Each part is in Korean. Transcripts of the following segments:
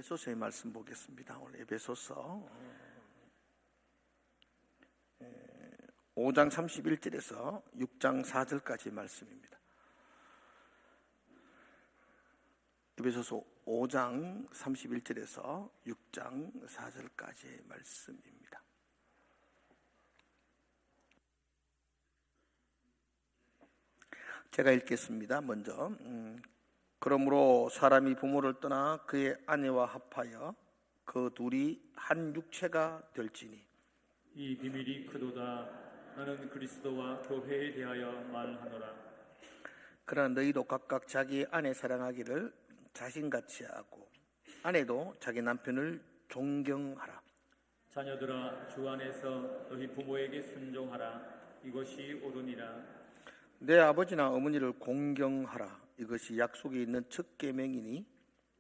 에베소서의 말씀 보겠습니다. 오늘 에베소서 5장 31절에서 6장 4절까지 말씀입니다. 에베소서 5장 31절에서 6장 4절까지의 말씀입니다. 제가 읽겠습니다. 먼저 그러므로 사람이 부모를 떠나 그의 아내와 합하여 그 둘이 한 육체가 될지니 이 비밀이 크도다. 나는 그리스도와 교회에 대하여 말하노라. 그러나 너희도 각각 자기 아내 사랑하기를 자신같이 하고 아내도 자기 남편을 존경하라. 자녀들아, 주 안에서 너희 부모에게 순종하라. 이것이 옳으니라. 내 아버지나 어머니를 공경하라. 이것이 약속이 있는 첫 계명이니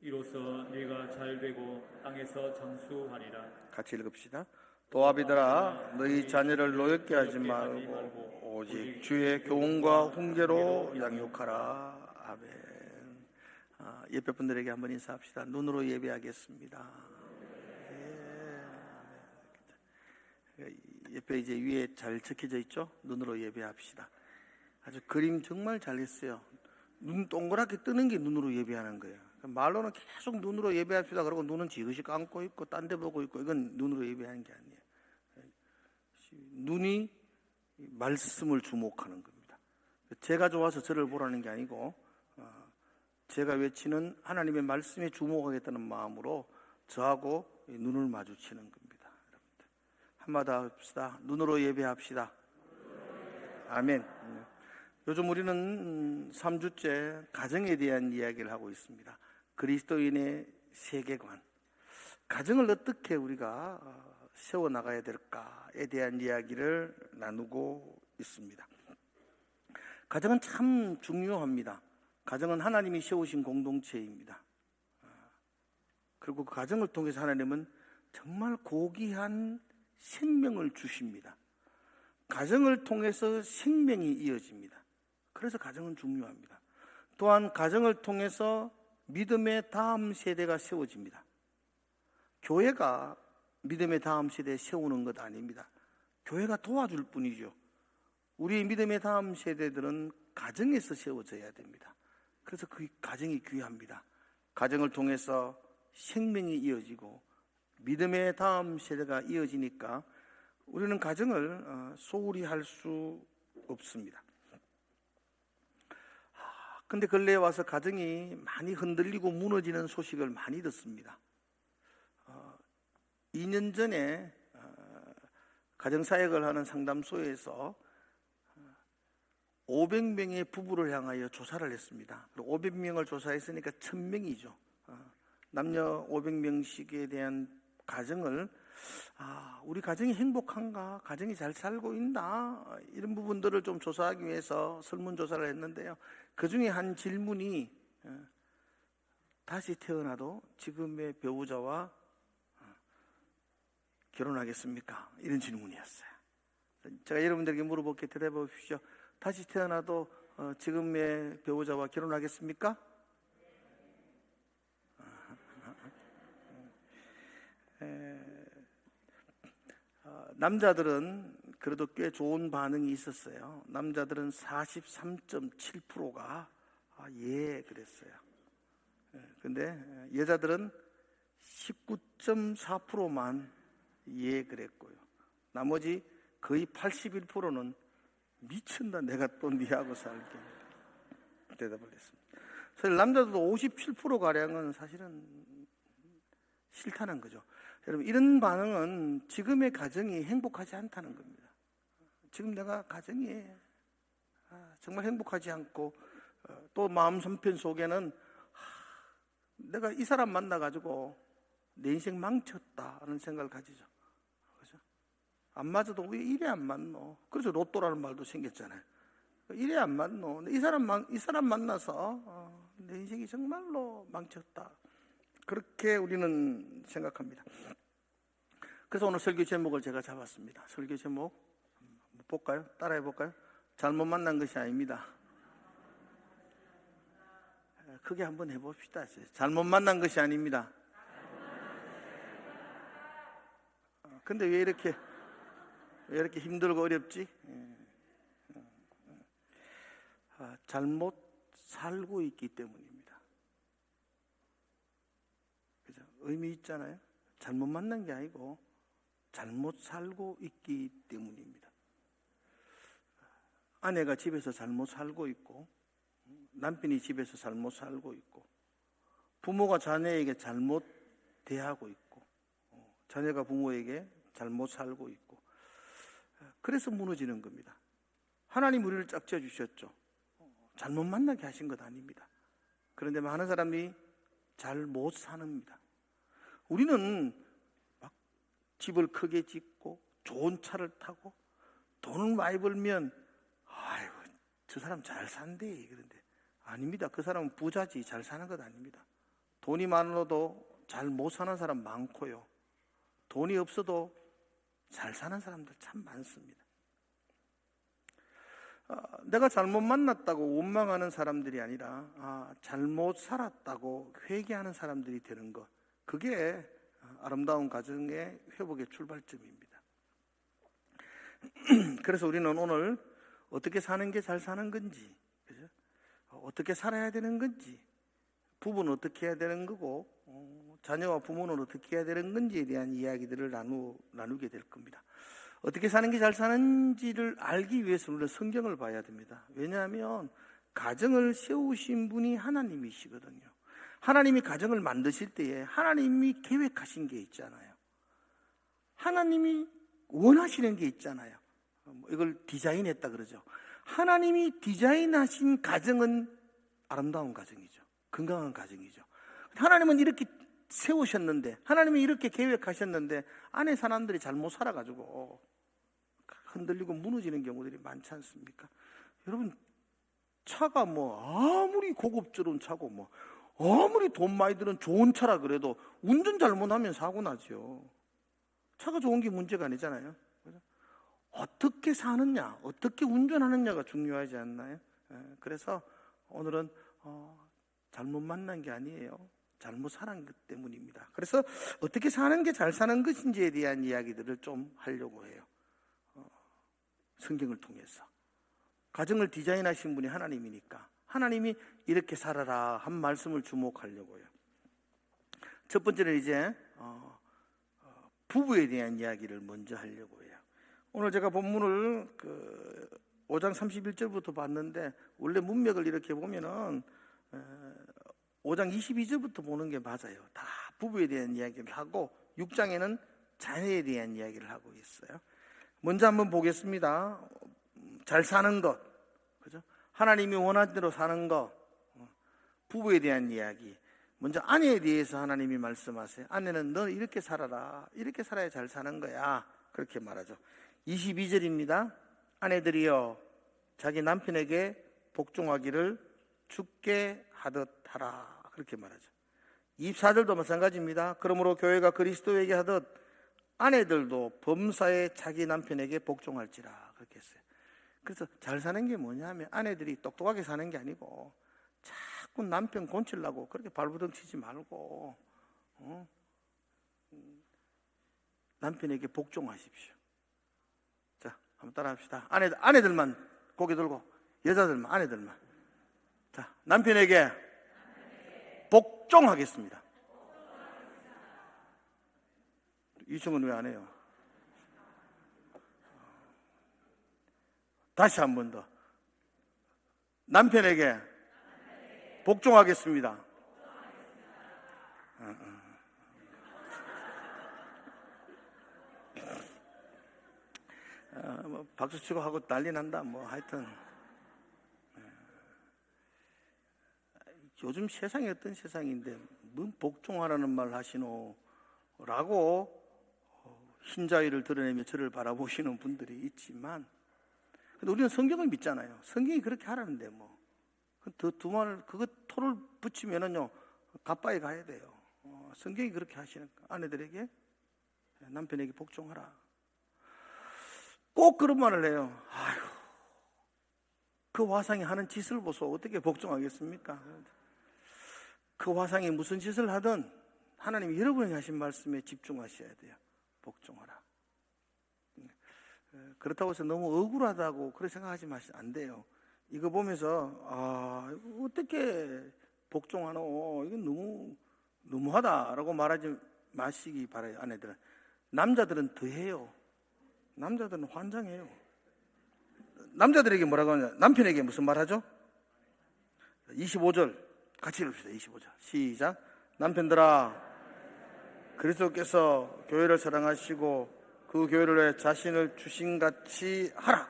이로써 네가 잘되고 땅에서 장수하리라. 같이 읽읍시다. 또 아비들아, 너희 자녀를 노엽게 하지 말고 오직 주의 교훈과 훈계로 양육하라. 아멘. 예배 분들에게 한번 인사합시다. 눈으로 예배하겠습니다. 예배 이제 위에 잘 적혀져 있죠? 눈으로 예배합시다. 아주 그림 정말 잘했어요. 눈 동그랗게 뜨는 게 눈으로 예배하는 거예요. 말로는 계속 눈으로 예배합시다 그러고 눈은 지그시 감고 있고 딴 데 보고 있고 이건 눈으로 예배하는 게 아니에요. 눈이 말씀을 주목하는 겁니다. 제가 좋아서 저를 보라는 게 아니고 제가 외치는 하나님의 말씀에 주목하겠다는 마음으로 저하고 눈을 마주치는 겁니다. 여러분들. 한마디 합시다. 눈으로 예배합시다. 아멘. 요즘 우리는 3주째 가정에 대한 이야기를 하고 있습니다. 그리스도인의 세계관, 가정을 어떻게 우리가 세워나가야 될까에 대한 이야기를 나누고 있습니다. 가정은 참 중요합니다. 가정은 하나님이 세우신 공동체입니다. 그리고 그 가정을 통해서 하나님은 정말 고귀한 생명을 주십니다. 가정을 통해서 생명이 이어집니다. 그래서 가정은 중요합니다. 또한 가정을 통해서 믿음의 다음 세대가 세워집니다. 교회가 믿음의 다음 세대에 세우는 것 아닙니다. 교회가 도와줄 뿐이죠. 우리 믿음의 다음 세대들은 가정에서 세워져야 됩니다. 그래서 그 가정이 귀합니다. 가정을 통해서 생명이 이어지고 믿음의 다음 세대가 이어지니까 우리는 가정을 소홀히 할 수 없습니다. 근데 근래에 와서 가정이 많이 흔들리고 무너지는 소식을 많이 듣습니다. 2년 전에 가정사역을 하는 상담소에서 500명의 부부를 향하여 조사를 했습니다. 500명을 조사했으니까 1000명이죠. 남녀 500명씩에 대한 가정을 우리 가정이 행복한가? 가정이 잘 살고 있나? 이런 부분들을 좀 조사하기 위해서 설문조사를 했는데요. 그 중에 한 질문이 다시 태어나도 지금의 배우자와 결혼하겠습니까? 이런 질문이었어요. 제가 여러분들에게 물어볼게 대답해 보십시오. 다시 태어나도 지금의 배우자와 결혼하겠습니까? 남자들은 그래도 꽤 좋은 반응이 있었어요. 남자들은 43.7%가 예 그랬어요. 근데 여자들은 19.4%만 예 그랬고요. 나머지 거의 81%는 미친다, 내가 또 니하고 살게 대답을 했습니다. 사실 남자들도 57%가량은 사실은 싫다는 거죠. 여러분, 이런 반응은 지금의 가정이 행복하지 않다는 겁니다. 지금 내가 가정이 정말 행복하지 않고 또 마음 선편 속에는 내가 이 사람 만나가지고 내 인생 망쳤다는 생각을 가지죠. 그죠? 안 맞아도 왜 이래 안 맞노? 그래서 로또라는 말도 생겼잖아요. 이래 안 맞노? 이 사람 만나서 내 인생이 정말로 망쳤다. 그렇게 우리는 생각합니다. 그래서 오늘 설교 제목을 제가 잡았습니다. 설교 제목 볼까요? 따라해 볼까요? 잘못 만난 것이 아닙니다. 크게 한번 해봅시다. 잘못 만난 것이 아닙니다. 근데 왜 이렇게 힘들고 어렵지? 잘못 살고 있기 때문입니다. 그죠? 의미 있잖아요. 잘못 만난 게 아니고 잘못 살고 있기 때문입니다. 아내가 집에서 잘못 살고 있고, 남편이 집에서 잘못 살고 있고, 부모가 자녀에게 잘못 대하고 있고, 자녀가 부모에게 잘못 살고 있고, 그래서 무너지는 겁니다. 하나님 우리를 짝지어 주셨죠. 잘못 만나게 하신 것 아닙니다. 그런데 많은 사람이 잘 못 사는입니다. 우리는 막 집을 크게 짓고 좋은 차를 타고 돈을 많이 벌면 아이고 저 사람 잘 산대. 그런데 아닙니다. 그 사람은 부자지 잘 사는 것 아닙니다. 돈이 많아도 잘 못 사는 사람 많고요. 돈이 없어도 잘 사는 사람들 참 많습니다. 내가 잘못 만났다고 원망하는 사람들이 아니라 잘못 살았다고 회개하는 사람들이 되는 것, 그게 아름다운 가정의 회복의 출발점입니다. 그래서 우리는 오늘 어떻게 사는 게 잘 사는 건지, 그죠? 어떻게 살아야 되는 건지, 부부는 어떻게 해야 되는 거고, 자녀와 부모는 어떻게 해야 되는 건지에 대한 이야기들을 나누게 될 겁니다. 어떻게 사는 게 잘 사는지를 알기 위해서는 우리가 성경을 봐야 됩니다. 왜냐하면 가정을 세우신 분이 하나님이시거든요. 하나님이 가정을 만드실 때에 하나님이 계획하신 게 있잖아요. 하나님이 원하시는 게 있잖아요. 이걸 디자인했다 그러죠. 하나님이 디자인하신 가정은 아름다운 가정이죠. 건강한 가정이죠. 하나님은 이렇게 세우셨는데, 하나님이 이렇게 계획하셨는데 안에 사람들이 잘못 살아가지고 흔들리고 무너지는 경우들이 많지 않습니까? 여러분, 차가 아무리 고급스러운 차고 아무리 돈 많이 드는 좋은 차라 그래도 운전 잘못하면 사고 나죠. 차가 좋은 게 문제가 아니잖아요. 어떻게 사느냐, 어떻게 운전하느냐가 중요하지 않나요? 그래서 오늘은 잘못 만난 게 아니에요. 잘못 사는 것 때문입니다. 그래서 어떻게 사는 게 잘 사는 것인지에 대한 이야기들을 좀 하려고 해요. 성경을 통해서. 가정을 디자인하신 분이 하나님이니까 하나님이 이렇게 살아라 한 말씀을 주목하려고요. 첫 번째는 이제 부부에 대한 이야기를 먼저 하려고 해요. 오늘 제가 본문을 5장 31절부터 봤는데, 원래 문맥을 이렇게 보면은 5장 22절부터 보는 게 맞아요. 다 부부에 대한 이야기를 하고 6장에는 자녀에 대한 이야기를 하고 있어요. 먼저 한번 보겠습니다. 잘 사는 것, 그죠? 하나님이 원하는 대로 사는 것, 부부에 대한 이야기. 먼저 아내에 대해서 하나님이 말씀하세요. 아내는 너 이렇게 살아라. 이렇게 살아야 잘 사는 거야. 그렇게 말하죠. 22절입니다. 아내들이여 자기 남편에게 복종하기를 주께 하듯 하라. 그렇게 말하죠. 24절도 마찬가지입니다. 그러므로 교회가 그리스도에게 하듯 아내들도 범사에 자기 남편에게 복종할지라. 그렇게 했어요. 그래서 잘 사는 게 뭐냐면 아내들이 똑똑하게 사는 게 아니고 자꾸 남편 곤치려고 그렇게 발부둥 치지 말고 남편에게 복종하십시오. 자, 한번 따라 합시다. 아내들만 고개 들고, 여자들만, 아내들만. 자, 남편에게 복종하겠습니다. 이승은 왜 안 해요? 다시 한 번 더. 남편에게 복종하겠습니다. 박수 치고 하고 난리 난다. 하여튼 요즘 세상이 어떤 세상인데 뭔 복종하라는 말 하시노? 라고 흰자위를 드러내며 저를 바라보시는 분들이 있지만, 근데 우리는 성경을 믿잖아요. 성경이 그렇게 하라는데 두 말을 그거 토를 붙이면은요 가빠에 가야 돼요. 성경이 그렇게 하시니까 아내들에게, 남편에게 복종하라. 꼭 그런 말을 해요. 아유, 그 화상이 하는 짓을 보소. 어떻게 복종하겠습니까? 그 화상이 무슨 짓을 하든 하나님이 여러분이 하신 말씀에 집중하셔야 돼요. 복종하라. 그렇다고 해서 너무 억울하다고 그렇게 생각하지 마시면 안 돼요. 이거 보면서 이거 어떻게 복종하노? 이건 너무하다라고 말하지 마시기 바라요. 아내들은. 남자들은 더해요. 남자들은 환장해요. 남자들에게 뭐라고 하냐? 남편에게 무슨 말하죠? 25절 같이 읽읍시다. 25절 시작. 남편들아, 그리스도께서 교회를 사랑하시고 그 교회를 위해 자신을 주신 같이 하라.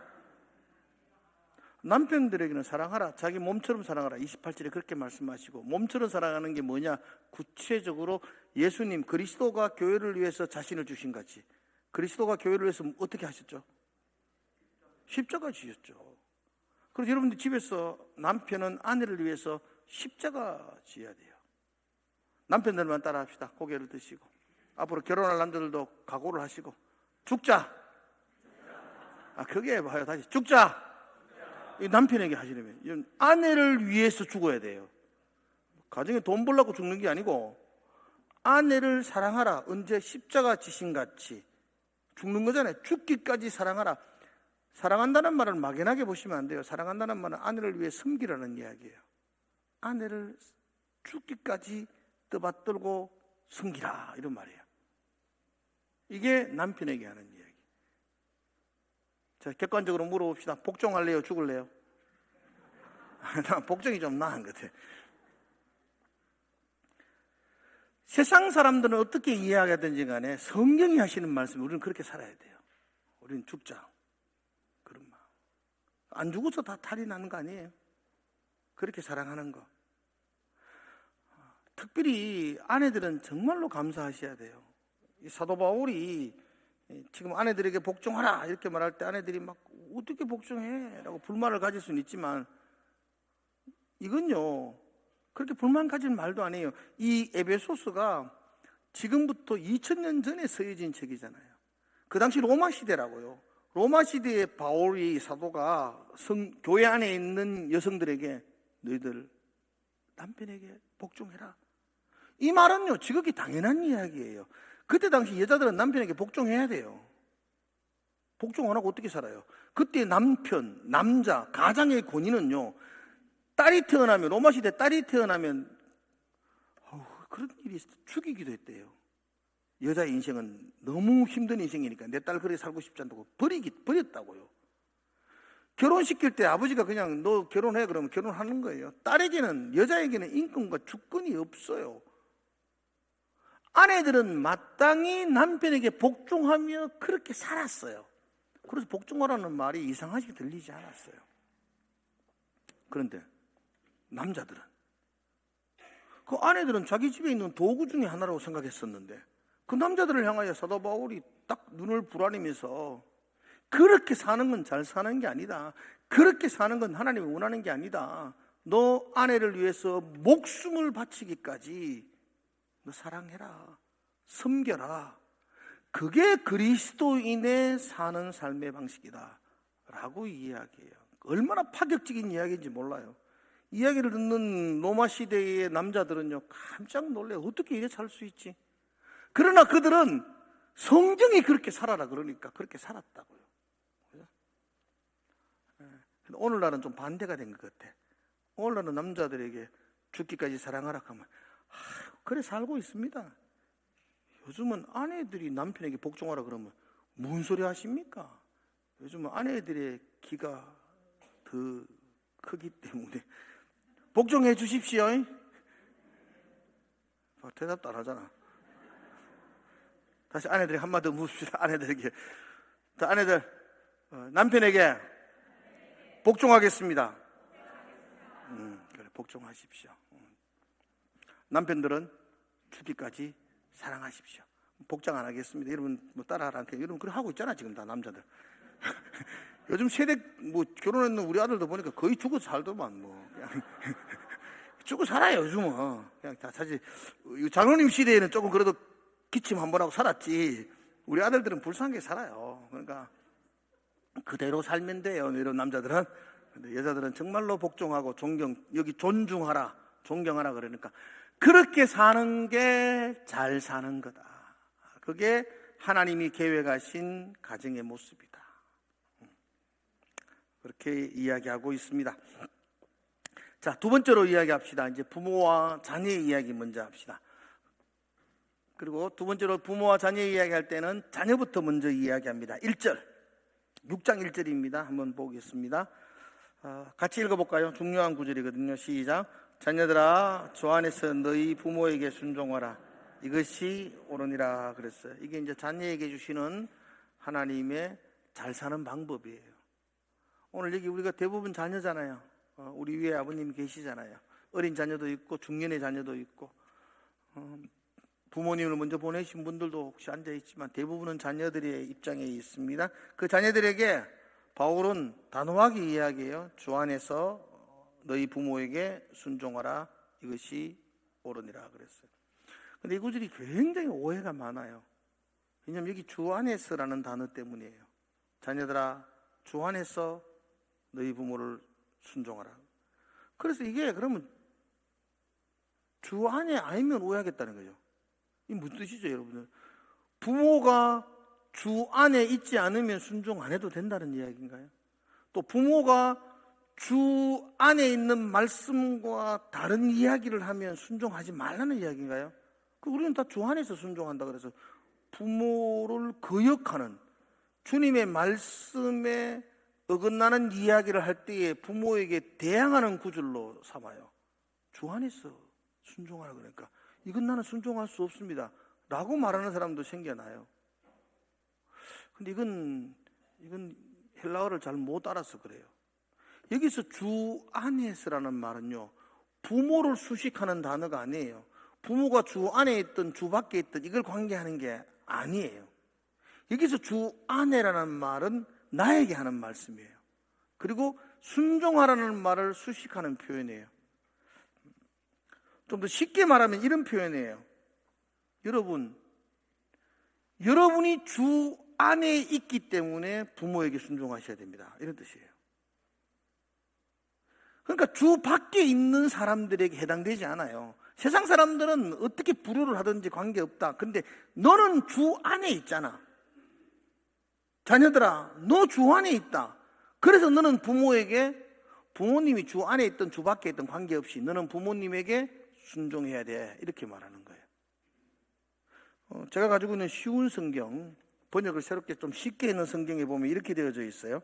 남편들에게는 사랑하라. 자기 몸처럼 사랑하라. 28절에 그렇게 말씀하시고, 몸처럼 사랑하는 게 뭐냐? 구체적으로 예수님 그리스도가 교회를 위해서 자신을 주신 같이. 그리스도가 교회를 위해서 어떻게 하셨죠? 십자가 지셨죠. 그래서 여러분들 집에서 남편은 아내를 위해서 십자가 지어야 돼요. 남편들만 따라 합시다. 고개를 드시고 앞으로 결혼할 남자들도 각오를 하시고 죽자. 그게 봐요. 다시 죽자. 이 남편에게 하시려면 아내를 위해서 죽어야 돼요. 가정에 돈 벌려고 죽는 게 아니고 아내를 사랑하라. 언제? 십자가 지신 같이 죽는 거잖아요. 죽기까지 사랑하라. 사랑한다는 말을 막연하게 보시면 안 돼요. 사랑한다는 말은 아내를 위해 섬기라는 이야기예요. 아내를 죽기까지 떠받들고 섬기라, 이런 말이에요. 이게 남편에게 하는 이야기. 자, 객관적으로 물어봅시다. 복종할래요? 죽을래요? 난 복종이 좀 나은 것 같아. 세상 사람들은 어떻게 이해하든지 간에 성경이 하시는 말씀, 우리는 그렇게 살아야 돼요. 우리는 죽자. 그런 마음. 안 죽어서 다 탈이 나는 거 아니에요. 그렇게 사랑하는 거. 특별히 아내들은 정말로 감사하셔야 돼요. 이 사도 바울이 지금 아내들에게 복종하라 이렇게 말할 때 아내들이 막 어떻게 복종해? 라고 불만을 가질 수는 있지만 이건요, 그렇게 불만 가질 말도 아니에요. 이 에베소서가 지금부터 2000년 전에 쓰여진 책이잖아요. 그 당시 로마 시대라고요. 로마 시대의 바울이 사도가 교회 안에 있는 여성들에게 너희들 남편에게 복종해라. 이 말은요, 지극히 당연한 이야기예요. 그때 당시 여자들은 남편에게 복종해야 돼요. 복종 안 하고 어떻게 살아요? 그때 남편, 남자, 가장의 권위는요, 딸이 태어나면, 로마 시대 딸이 태어나면 그런 일이 죽이기도 했대요. 여자의 인생은 너무 힘든 인생이니까 내 딸 그렇게 살고 싶지 않다고 버렸다고요. 결혼시킬 때 아버지가 그냥 너 결혼해 그러면 결혼하는 거예요. 딸에게는, 여자에게는 인권과 주권이 없어요. 아내들은 마땅히 남편에게 복종하며 그렇게 살았어요. 그래서 복종하라는 말이 이상하게 들리지 않았어요. 그런데 남자들은, 그 아내들은 자기 집에 있는 도구 중에 하나라고 생각했었는데 그 남자들을 향하여 사도 바울이 딱 눈을 부라리면서 그렇게 사는 건 잘 사는 게 아니다. 그렇게 사는 건 하나님이 원하는 게 아니다. 너 아내를 위해서 목숨을 바치기까지 너 사랑해라. 섬겨라. 그게 그리스도인의 사는 삶의 방식이다 라고 이야기해요. 얼마나 파격적인 이야기인지 몰라요. 이야기를 듣는 로마 시대의 남자들은요, 깜짝 놀래요. 어떻게 이래 살 수 있지? 그러나 그들은 성경이 그렇게 살아라 그러니까 그렇게 살았다고요. 오늘날은 좀 반대가 된 것 같아. 오늘날은 남자들에게 죽기까지 사랑하라 하면 그래 살고 있습니다. 요즘은 아내들이 남편에게 복종하라 그러면 무슨 소리 하십니까? 요즘은 아내들의 기가 더 크기 때문에 복종해 주십시오. 대답도 안 하잖아. 다시 아내들에게 한마디 더 묻읍시다. 아내들에게. 아내들, 남편에게 복종하겠습니다. 그래, 복종하십시오. 남편들은 죽기까지 사랑하십시오. 복장 안 하겠습니다. 여러분 뭐 따라하라. 여러분 그래 하고 있잖아 지금 다 남자들. 요즘 세대 뭐 결혼했는 우리 아들도 보니까 거의 죽어 살더만 뭐 그냥 죽어 살아요 요즘은. 그냥 다 사실 장로님 시대에는 조금 그래도 기침 한 번 하고 살았지. 우리 아들들은 불쌍하게 살아요. 그러니까 그대로 살면 돼요. 이런 남자들은. 근데 여자들은 정말로 복종하고 여기 존중하라, 존경하라 그러니까 그렇게 사는 게 잘 사는 거다. 그게 하나님이 계획하신 가정의 모습이다. 그렇게 이야기하고 있습니다. 자, 두 번째로 이야기합시다. 이제 부모와 자녀의 이야기 먼저 합시다. 그리고 두 번째로 부모와 자녀 이야기할 때는 자녀부터 먼저 이야기합니다. 1절, 6장 1절입니다. 한번 보겠습니다. 같이 읽어볼까요? 중요한 구절이거든요. 시작. 자녀들아, 주 안에서 너희 부모에게 순종하라. 이것이 옳으니라 그랬어요. 이게 이제 자녀에게 주시는 하나님의 잘 사는 방법이에요. 오늘 여기 우리가 대부분 자녀잖아요. 우리 위에 아버님이 계시잖아요. 어린 자녀도 있고 중년의 자녀도 있고 부모님을 먼저 보내신 분들도 혹시 앉아있지만 대부분은 자녀들의 입장에 있습니다. 그 자녀들에게 바울은 단호하게 이야기해요. 주 안에서 너희 부모에게 순종하라. 이것이 옳으니라 그랬어요. 근데 이 구절이 굉장히 오해가 많아요. 왜냐하면 여기 주 안에서라는 단어 때문이에요. 자녀들아, 주 안에서 너희 부모를 순종하라. 그래서 이게 그러면 주 안에 아니면 오해하겠다는 거죠. 이게 무슨 뜻이죠, 여러분들? 부모가 주 안에 있지 않으면 순종 안 해도 된다는 이야기인가요? 또 부모가 주 안에 있는 말씀과 다른 이야기를 하면 순종하지 말라는 이야기인가요? 우리는 다 주 안에서 순종한다 그래서 부모를 거역하는 주님의 말씀에 어긋나는 이야기를 할 때에 부모에게 대항하는 구절로 삼아요. 주 안에서 순종하라 그러니까 이건 나는 순종할 수 없습니다 라고 말하는 사람도 생겨나요. 근데 이건 헬라어를 잘 못 알아서 그래요. 여기서 주 안에서라는 말은요, 부모를 수식하는 단어가 아니에요. 부모가 주 안에 있든 주 밖에 있든 이걸 관계하는 게 아니에요. 여기서 주 안에라는 말은 나에게 하는 말씀이에요. 그리고 순종하라는 말을 수식하는 표현이에요. 좀 더 쉽게 말하면 이런 표현이에요. 여러분이 주 안에 있기 때문에 부모에게 순종하셔야 됩니다. 이런 뜻이에요. 그러니까 주 밖에 있는 사람들에게 해당되지 않아요. 세상 사람들은 어떻게 불효를 하든지 관계없다. 근데 너는 주 안에 있잖아. 자녀들아, 너 주 안에 있다. 그래서 너는 부모님이 주 안에 있든 주 밖에 있든 관계없이 너는 부모님에게 순종해야 돼. 이렇게 말하는 거예요. 제가 가지고 있는 쉬운 성경, 번역을 새롭게 좀 쉽게 해놓은 성경에 보면 이렇게 되어져 있어요.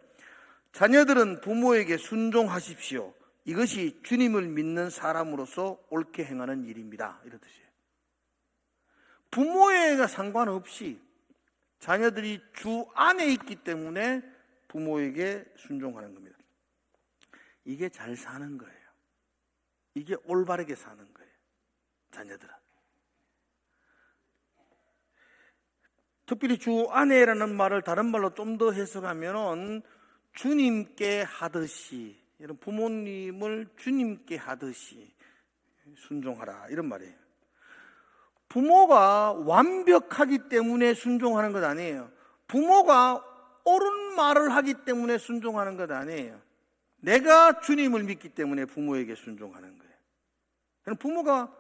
자녀들은 부모에게 순종하십시오. 이것이 주님을 믿는 사람으로서 옳게 행하는 일입니다. 이런 뜻이에요. 부모에게 상관없이 자녀들이 주 안에 있기 때문에 부모에게 순종하는 겁니다. 이게 잘 사는 거예요. 이게 올바르게 사는 거예요. 자녀들은. 특별히 주 안에라는 말을 다른 말로 좀 더 해석하면 주님께 하듯이, 이런 부모님을 주님께 하듯이 순종하라 이런 말이에요. 부모가 완벽하기 때문에 순종하는 것 아니에요. 부모가 옳은 말을 하기 때문에 순종하는 것 아니에요. 내가 주님을 믿기 때문에 부모에게 순종하는 거예요. 부모가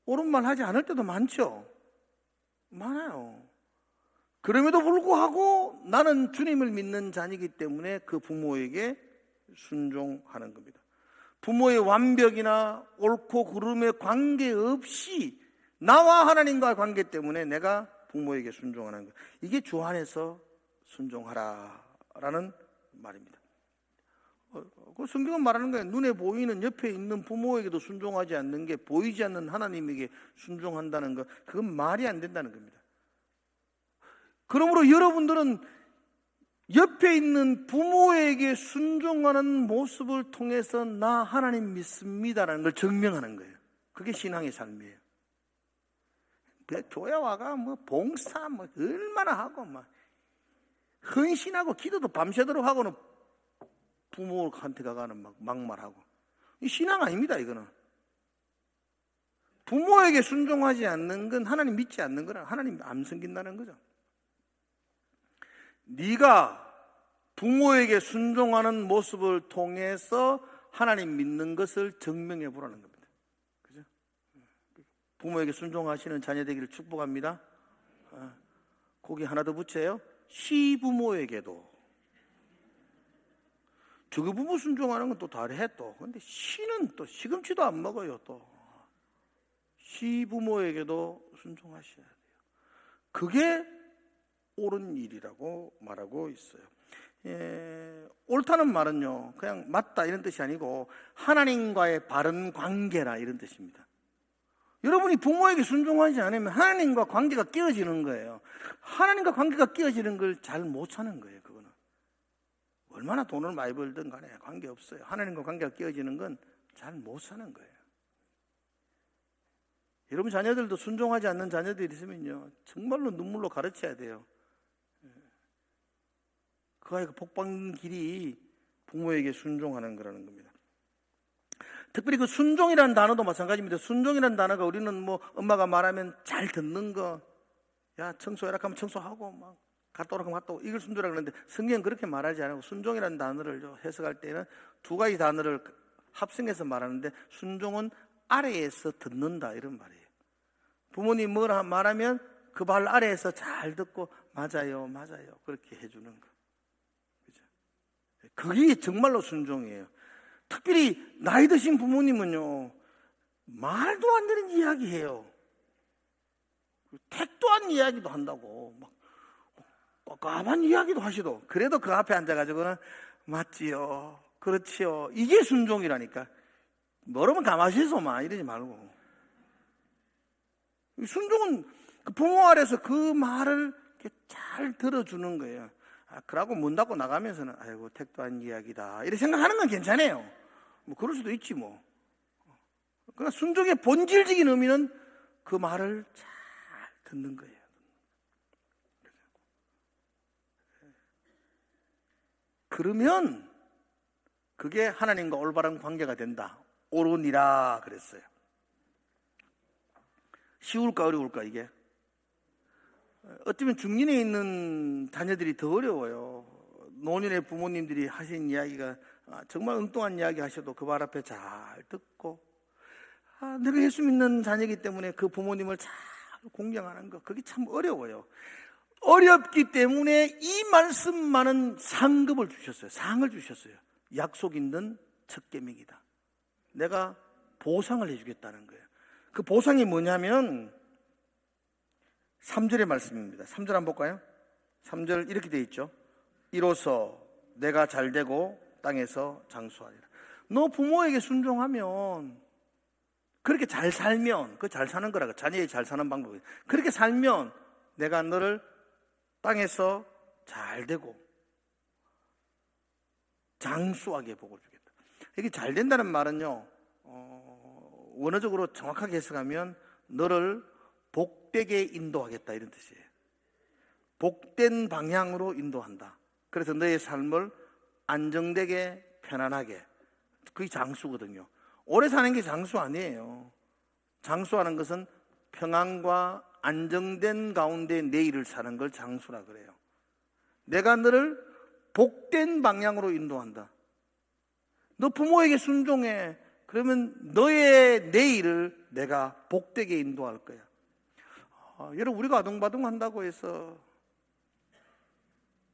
옳은 말 하지 않을 때도 많죠. 많아요. 그럼에도 불구하고 나는 주님을 믿는 자이기 때문에 그 부모에게 순종하는 겁니다. 부모의 완벽이나 옳고 그름에 관계없이 나와 하나님과의 관계 때문에 내가 부모에게 순종하는 거예요. 이게 주 안에서 순종하라라는 말입니다. 그 성경은 말하는 거예요. 눈에 보이는 옆에 있는 부모에게도 순종하지 않는 게 보이지 않는 하나님에게 순종한다는 거, 그건 말이 안 된다는 겁니다. 그러므로 여러분들은 옆에 있는 부모에게 순종하는 모습을 통해서 나 하나님 믿습니다라는 걸 증명하는 거예요. 그게 신앙의 삶이에요. 교회 와가 봉사 얼마나 하고 헌신하고 기도도 밤새도록 하고는 부모한테 가가는 막말하고, 이 신앙 아닙니다. 이거는 부모에게 순종하지 않는 건 하나님 믿지 않는 거라, 하나님 안 섬긴다는 거죠. 네가 부모에게 순종하는 모습을 통해서 하나님 믿는 것을 증명해 보라는 겁니다. 그죠? 부모에게 순종하시는 자녀 되기를 축복합니다. 거기 하나 더 붙여요. 시부모에게도 주거 부모 순종하는 건 또 다르해 또. 근데 시는 또 시금치도 안 먹어요 또. 시부모에게도 순종하셔야 돼요. 그게 옳은 일이라고 말하고 있어요. 옳다는 말은요, 그냥 맞다 이런 뜻이 아니고 하나님과의 바른 관계라 이런 뜻입니다. 여러분이 부모에게 순종하지 않으면 하나님과 관계가 깨어지는 거예요. 하나님과 관계가 깨어지는 걸 잘 못 사는 거예요. 그거는 얼마나 돈을 많이 벌든 간에 관계없어요. 하나님과 관계가 깨어지는 건 잘 못 사는 거예요. 여러분 자녀들도 순종하지 않는 자녀들이 있으면요, 정말로 눈물로 가르쳐야 돼요. 그 아이가 복받는 길이 부모에게 순종하는 거라는 겁니다. 특별히 그 순종이라는 단어도 마찬가지입니다. 순종이라는 단어가 우리는 뭐 엄마가 말하면 잘 듣는 거, 야 청소해라 하면 청소하고 막 갔다 오라 하면 갔다 오고 이걸 순종이라 그러는데 성경은 그렇게 말하지 않고 순종이라는 단어를 해석할 때는 두 가지 단어를 합성해서 말하는데 순종은 아래에서 듣는다 이런 말이에요. 부모님 뭐라 말하면 그 발 아래에서 잘 듣고 맞아요 맞아요 그렇게 해주는 거. 그죠? 그게 정말로 순종이에요. 특별히 나이 드신 부모님은요, 말도 안 되는 이야기해요. 택도 안 이야기도 한다고 막 깝깝한 이야기도 하시도 그래도 그 앞에 앉아가지고는 맞지요 그렇지요 이게 순종이라니까. 뭐라면 가만히 있어만 이러지 말고. 순종은 그 부모 아래서 그 말을 이렇게 잘 들어주는 거예요. 그러고 문 닫고 나가면서는 아이고 택도 안 이야기다 이렇게 생각하는 건 괜찮아요. 뭐 그럴 수도 있지 뭐. 그러나 순종의 본질적인 의미는 그 말을 잘 듣는 거예요. 그러면 그게 하나님과 올바른 관계가 된다. 옳으니라 그랬어요. 쉬울까 어려울까 이게? 어쩌면 중년에 있는 자녀들이 더 어려워요. 노년의 부모님들이 하신 이야기가 정말 엉뚱한 이야기 하셔도 그 말 앞에 잘 듣고, 내가 예수 믿는 자녀이기 때문에 그 부모님을 잘 공경하는 거, 그게 참 어려워요. 어렵기 때문에 이 말씀만은 상급을 주셨어요. 상을 주셨어요. 약속 있는 첫 계명이다. 내가 보상을 해주겠다는 거예요. 그 보상이 뭐냐면 3절의 말씀입니다. 3절 한번 볼까요? 3절 이렇게 되어 있죠. 이로써 내가 잘되고 땅에서 장수하리라. 너 부모에게 순종하면, 그렇게 잘 살면, 그 잘 사는 거라고, 자녀의 잘 사는 방법이, 그렇게 살면 내가 너를 땅에서 잘되고 장수하게 복을 주겠다. 이게 잘 된다는 말은요, 원어적으로 정확하게 해석하면 너를 복되게 인도하겠다 이런 뜻이에요. 복된 방향으로 인도한다. 그래서 너의 삶을 안정되게 편안하게, 그게 장수거든요. 오래 사는 게 장수 아니에요. 장수하는 것은 평안과 안정된 가운데 내일을 사는 걸 장수라 그래요. 내가 너를 복된 방향으로 인도한다. 너 부모에게 순종해. 그러면 너의 내일을 내가 복되게 인도할 거야. 여러분, 우리가 아둥바둥 한다고 해서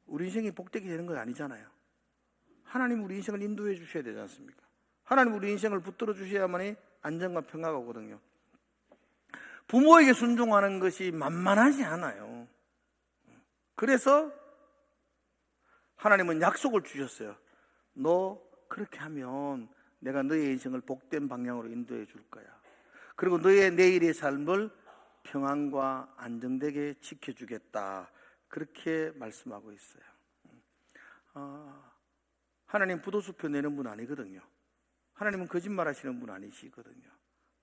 우리 인생이 복되게 되는 건 아니잖아요. 하나님 우리 인생을 인도해 주셔야 되지 않습니까? 하나님 우리 인생을 붙들어 주셔야만이 안정과 평화가 오거든요. 부모에게 순종하는 것이 만만하지 않아요. 그래서 하나님은 약속을 주셨어요. 너 그렇게 하면 내가 너의 인생을 복된 방향으로 인도해 줄 거야. 그리고 너의 내일의 삶을 평안과 안정되게 지켜주겠다. 그렇게 말씀하고 있어요. 하나님 부도수표 내는 분 아니거든요. 하나님은 거짓말 하시는 분 아니시거든요.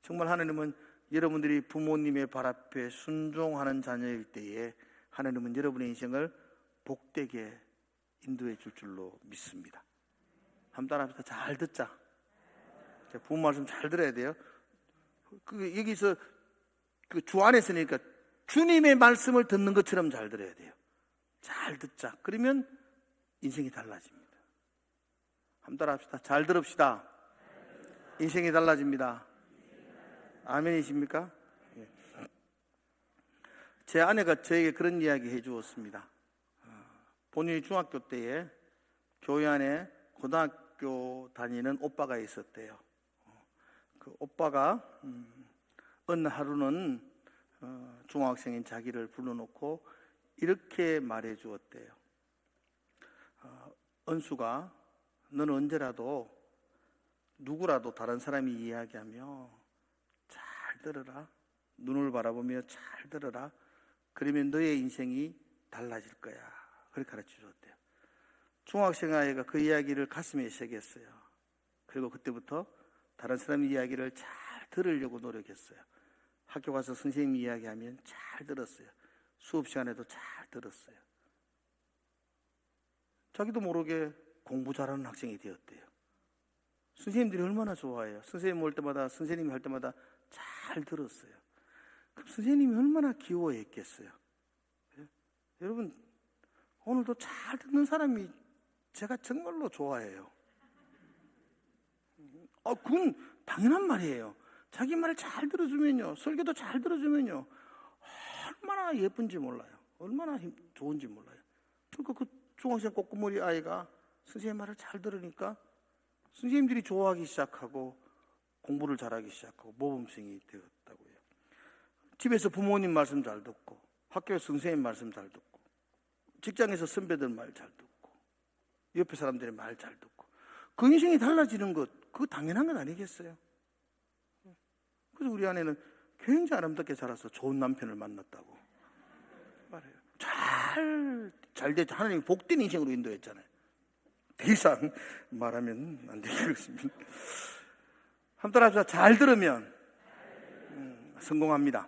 정말 하나님은 여러분들이 부모님의 발 앞에 순종하는 자녀일 때에 하나님은 여러분의 인생을 복되게 인도해 줄 줄로 믿습니다. 한번 따라합시다. 잘 듣자. 부모 말씀 잘 들어야 돼요. 여기서 주 안에 있으니까 주님의 말씀을 듣는 것처럼 잘 들어야 돼요. 잘 듣자. 그러면 인생이 달라집니다. 한번 따라합시다. 잘 들읍시다. 인생이 달라집니다. 아멘이십니까? 제 아내가 저에게 그런 이야기 해주었습니다. 본인이 중학교 때에 교회 안에 학교 다니는 오빠가 있었대요. 그 오빠가 어느 하루는 중학생인 자기를 불러놓고 이렇게 말해 주었대요. 은수가 너는 언제라도 누구라도 다른 사람이 이야기하며 잘 들어라. 눈을 바라보며 잘 들어라. 그러면 너의 인생이 달라질 거야. 그렇게 가르쳐 줬대요. 중학생 아이가 그 이야기를 가슴에 새겼어요. 그리고 그때부터 다른 사람 이야기를 잘 들으려고 노력했어요. 학교 가서 선생님 이야기하면 잘 들었어요. 수업 시간에도 잘 들었어요. 자기도 모르게 공부 잘하는 학생이 되었대요. 선생님들이 얼마나 좋아해요. 선생님 올 때마다, 선생님이 할 때마다 잘 들었어요. 그럼 선생님이 얼마나 귀여워했겠어요. 여러분, 오늘도 잘 듣는 사람이 제가 정말로 좋아해요. 그건 당연한 말이에요. 자기 말을 잘 들어주면요, 설교도 잘 들어주면요, 얼마나 예쁜지 몰라요. 얼마나 좋은지 몰라요. 그러니까 그 중학생 꼬꼬머리 아이가 선생님 말을 잘 들으니까 선생님들이 좋아하기 시작하고 공부를 잘하기 시작하고 모범생이 되었다고요. 집에서 부모님 말씀 잘 듣고, 학교에서 선생님 말씀 잘 듣고, 직장에서 선배들 말 잘 듣고, 옆에 사람들의 말 잘 듣고, 그 인생이 달라지는 것, 그거 당연한 것 아니겠어요? 그래서 우리 아내는 굉장히 아름답게 자라서 좋은 남편을 만났다고 말해요. 잘 됐죠. 하나님이 복된 인생으로 인도했잖아요. 더 이상 말하면 안 되겠습니다. 한번 따라합시다. 잘 들으면 성공합니다.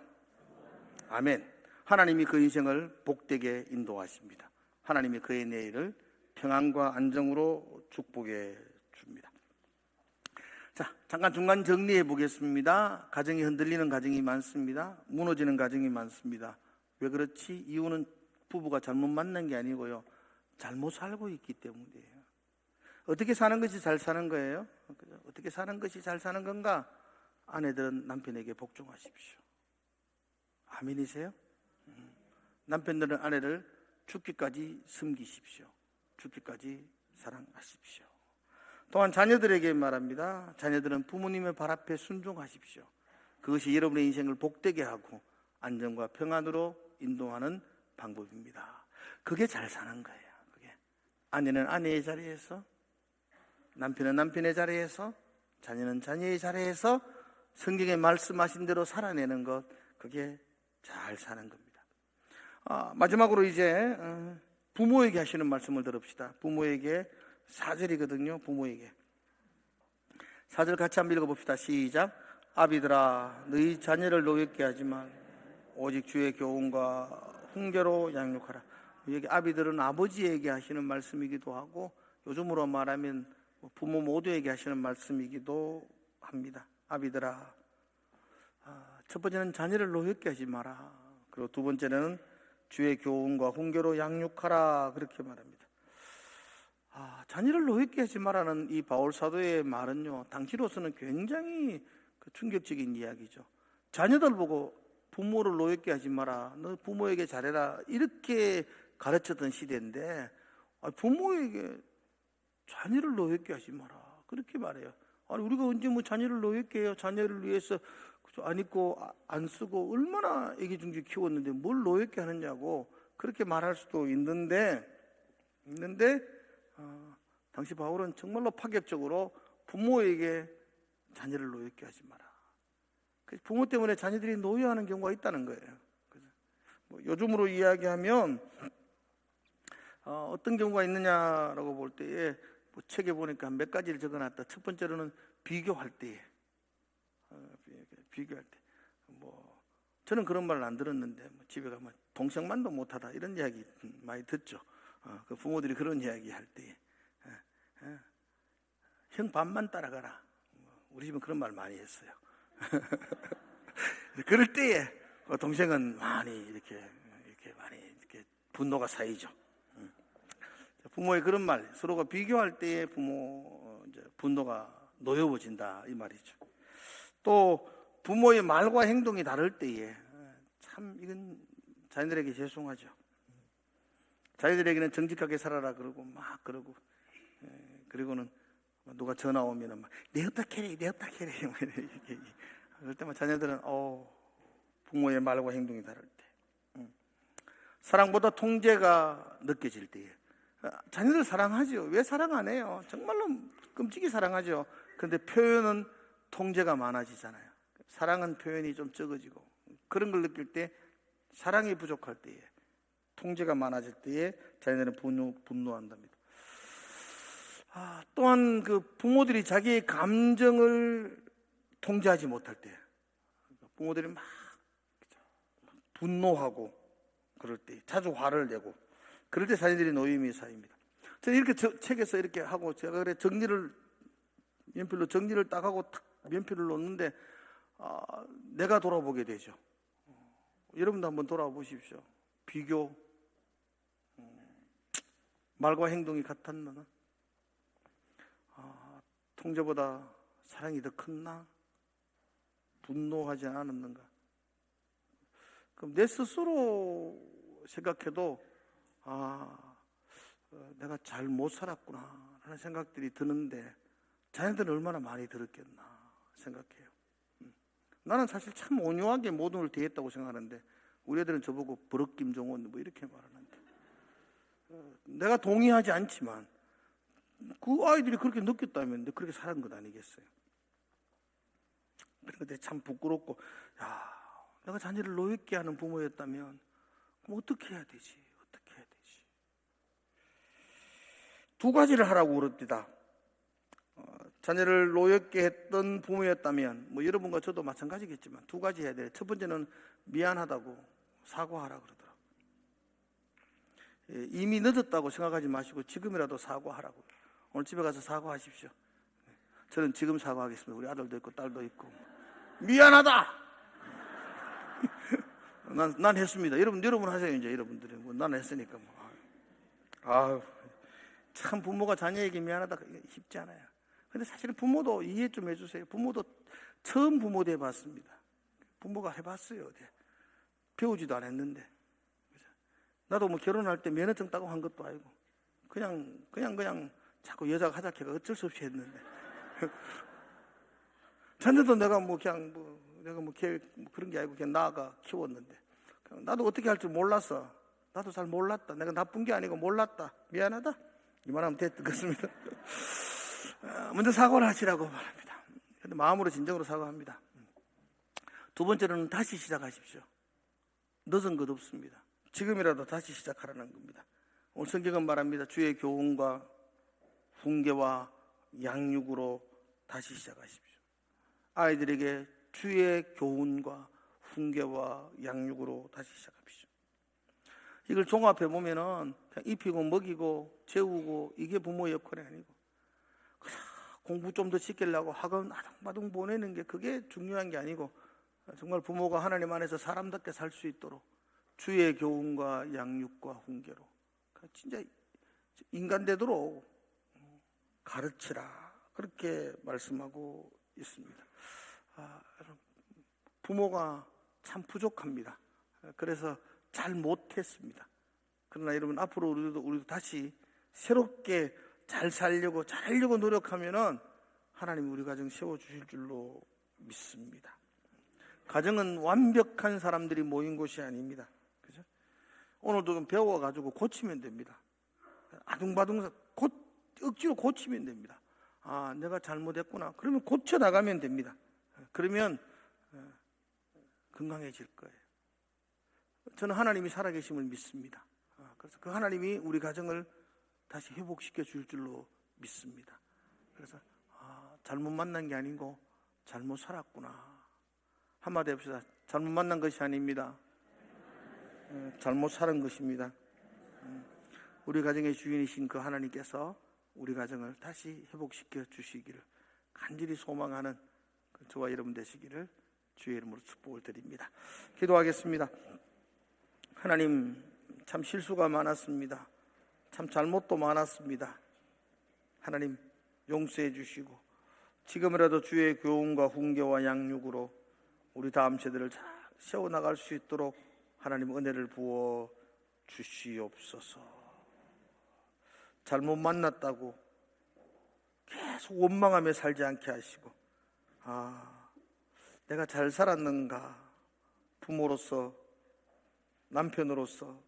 아멘. 하나님이 그 인생을 복되게 인도하십니다. 하나님이 그의 내일을 평안과 안정으로 축복해 줍니다. 자, 잠깐 중간 정리해 보겠습니다. 가정이 흔들리는 가정이 많습니다. 무너지는 가정이 많습니다. 왜 그렇지? 이유는 부부가 잘못 만난 게 아니고요, 잘못 살고 있기 때문이에요. 어떻게 사는 것이 잘 사는 거예요? 어떻게 사는 것이 잘 사는 건가? 아내들은 남편에게 복종하십시오. 아멘이세요? 남편들은 아내를 죽기까지 섬기십시오. 죽기까지 사랑하십시오. 또한 자녀들에게 말합니다. 자녀들은 부모님의 발 앞에 순종하십시오. 그것이 여러분의 인생을 복되게 하고 안정과 평안으로 인도하는 방법입니다. 그게 잘 사는 거예요. 그게 아내는 아내의 자리에서, 남편은 남편의 자리에서, 자녀는 자녀의 자리에서 성경에 말씀하신 대로 살아내는 것, 그게 잘 사는 겁니다. 마지막으로 이제 부모에게 하시는 말씀을 들읍시다. 부모에게 4절이거든요. 부모에게 4절 같이 한번 읽어봅시다. 시작. 아비들아, 너희 자녀를 노엽게 하지 말, 오직 주의 교훈과 훈계로 양육하라. 여기 아비들은 아버지에게 하시는 말씀이기도 하고, 요즘으로 말하면 부모 모두에게 하시는 말씀이기도 합니다. 아비들아, 첫 번째는 자녀를 노엽게 하지 마라. 그리고 두 번째는 주의 교훈과 훈계로 양육하라, 그렇게 말합니다. 자녀를 노엽게 하지 마라는 이 바울 사도의 말은요, 당시로서는 굉장히 충격적인 이야기죠. 자녀들 보고 부모를 노엽게 하지 마라, 너 부모에게 잘해라, 이렇게 가르쳤던 시대인데, 부모에게 자녀를 노엽게 하지 마라, 그렇게 말해요. 우리가 언제 자녀를 노엽게 해요? 자녀를 위해서 안 입고 안 쓰고 얼마나 애기 중지 키웠는데 뭘 노엽게 하느냐고 그렇게 말할 수도 있는데 당시 바울은 정말로 파격적으로 부모에게 자녀를 노엽게 하지 마라. 부모 때문에 자녀들이 노여하는 경우가 있다는 거예요. 요즘으로 이야기하면 어떤 경우가 있느냐라고 볼 때에 책에 보니까 몇 가지를 적어놨다. 첫 번째로는 비교할 때에, 비교할 때, 저는 그런 말을 안 들었는데 집에 가면 동생만도 못하다 이런 이야기 많이 듣죠. 그 부모들이 그런 이야기 할 때에 형 반만 따라가라. 우리 집은 그런 말 많이 했어요. 그럴 때에 동생은 많이 이렇게 분노가 쌓이죠. 부모의 그런 말, 서로가 비교할 때에 부모 분노가 노여워진다 이 말이죠. 또 부모의 말과 행동이 다를 때에 참 이건 자녀들에게 죄송하죠. 자녀들에게는 정직하게 살아라 그러고 막 그러고, 그리고는 누가 전화 오면은 막, 내 어떡해, 내 어떡해. 그럴 때만 자녀들은, 부모의 말과 행동이 다를 때. 사랑보다 통제가 느껴질 때에. 자녀들 사랑하죠. 왜 사랑 안 해요? 정말로 끔찍이 사랑하죠. 그런데 표현은 통제가 많아지잖아요. 사랑은 표현이 좀 적어지고, 그런 걸 느낄 때, 사랑이 부족할 때에, 통제가 많아질 때에 자녀들은 분노한답니다. 또한 그 부모들이 자기의 감정을 통제하지 못할 때, 부모들이 막 분노하고 그럴 때, 자주 화를 내고 그럴 때 자녀들이 노임이 쌓입니다. 저는 이렇게 책에서 이렇게 하고, 제가 그래 연필로 정리를 딱 하고 탁 연필을 놓는데 내가 돌아보게 되죠. 여러분도 한번 돌아보십시오. 비교, 말과 행동이 같았나? 통제보다 사랑이 더 컸나? 분노하지 않았는가? 그럼 내 스스로 생각해도 내가 잘 못 살았구나 하는 생각들이 드는데, 자녀들은 얼마나 많이 들었겠나 생각해요. 나는 사실 참 온유하게 모든 걸 대했다고 생각하는데, 우리 애들은 저보고 버럭 김종원 뭐 이렇게 말하는데, 내가 동의하지 않지만 그 아이들이 그렇게 느꼈다면 그렇게 살은 것 아니겠어요? 그런데 참 부끄럽고, 내가 자녀를 노엽게 하는 부모였다면 그럼 어떻게 해야 되지? 어떻게 해야 되지? 두 가지를 하라고 그럽니다. 자녀를 노엽게 했던 부모였다면, 뭐 여러분과 저도 마찬가지겠지만 두 가지 해야 돼요. 첫 번째는 미안하다고 사과하라 그러더라고요. 이미 늦었다고 생각하지 마시고 지금이라도 사과하라고. 오늘 집에 가서 사과하십시오. 저는 지금 사과하겠습니다. 우리 아들도 있고 딸도 있고. 미안하다. 난 했습니다. 여러분 하세요. 이제 여러분들이 난 했으니까 참 부모가 자녀에게 미안하다 쉽지 않아요. 근데 사실은 부모도 이해 좀 해주세요. 부모도 처음 부모 돼봤습니다. 부모가 해봤어요. 배우지도 않았는데. 나도 뭐 결혼할 때 면허증 따고 한 것도 아니고 그냥 자꾸 여자가 하자해가 어쩔 수 없이 했는데. 자녀도 내가 계획 그런 게 아니고 그냥 나아가 키웠는데, 나도 어떻게 할 줄 몰랐어. 나도 잘 몰랐다. 내가 나쁜 게 아니고 몰랐다. 미안하다. 이만하면 됐겠습니다. 먼저 사과를 하시라고 말합니다. 근데 마음으로 진정으로 사과합니다. 두 번째로는 다시 시작하십시오. 늦은 것 없습니다. 지금이라도 다시 시작하라는 겁니다. 오늘 성경은 말합니다. 주의 교훈과 훈계와 양육으로 다시 시작하십시오. 아이들에게 주의 교훈과 훈계와 양육으로 다시 시작합시오. 이걸 종합해 보면은 그냥 입히고 먹이고 재우고 이게 부모의 역할이 아니고, 공부 좀 더 시키려고 학원 아둥바둥 보내는 게 그게 중요한 게 아니고, 정말 부모가 하나님 안에서 사람답게 살 수 있도록 주의 교훈과 양육과 훈계로 진짜 인간 되도록 가르치라, 그렇게 말씀하고 있습니다. 부모가 참 부족합니다. 그래서 잘 못했습니다. 그러나 여러분, 앞으로 우리도 다시 새롭게 잘 살려고 잘하려고 노력하면은 하나님이 우리 가정 세워주실 줄로 믿습니다. 가정은 완벽한 사람들이 모인 곳이 아닙니다. 그죠? 오늘도 좀 배워가지고 고치면 됩니다. 아둥바둥 억지로 고치면 됩니다. 내가 잘못했구나. 그러면 고쳐나가면 됩니다. 그러면 건강해질 거예요. 저는 하나님이 살아계심을 믿습니다. 그래서 그 하나님이 우리 가정을 다시 회복시켜 줄 줄로 믿습니다. 그래서 잘못 만난 게 아니고 잘못 살았구나. 한마디 합시다. 잘못 만난 것이 아닙니다. 잘못 살은 것입니다. 우리 가정의 주인이신 그 하나님께서 우리 가정을 다시 회복시켜 주시기를 간절히 소망하는 저와 여러분 되시기를 주의 이름으로 축복을 드립니다. 기도하겠습니다. 하나님, 참 실수가 많았습니다. 참 잘못도 많았습니다. 하나님, 용서해 주시고 지금이라도 주의 교훈과 훈계와 양육으로 우리 다음 세대를 잘 세워나갈 수 있도록 하나님 은혜를 부어 주시옵소서. 잘못 만났다고 계속 원망하며 살지 않게 하시고, 내가 잘 살았는가, 부모로서, 남편으로서,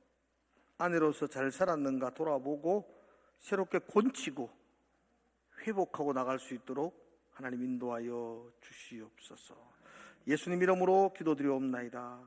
아내로서 잘 살았는가 돌아보고 새롭게 곤치고 회복하고 나갈 수 있도록 하나님 인도하여 주시옵소서. 예수님 이름으로 기도드리옵나이다.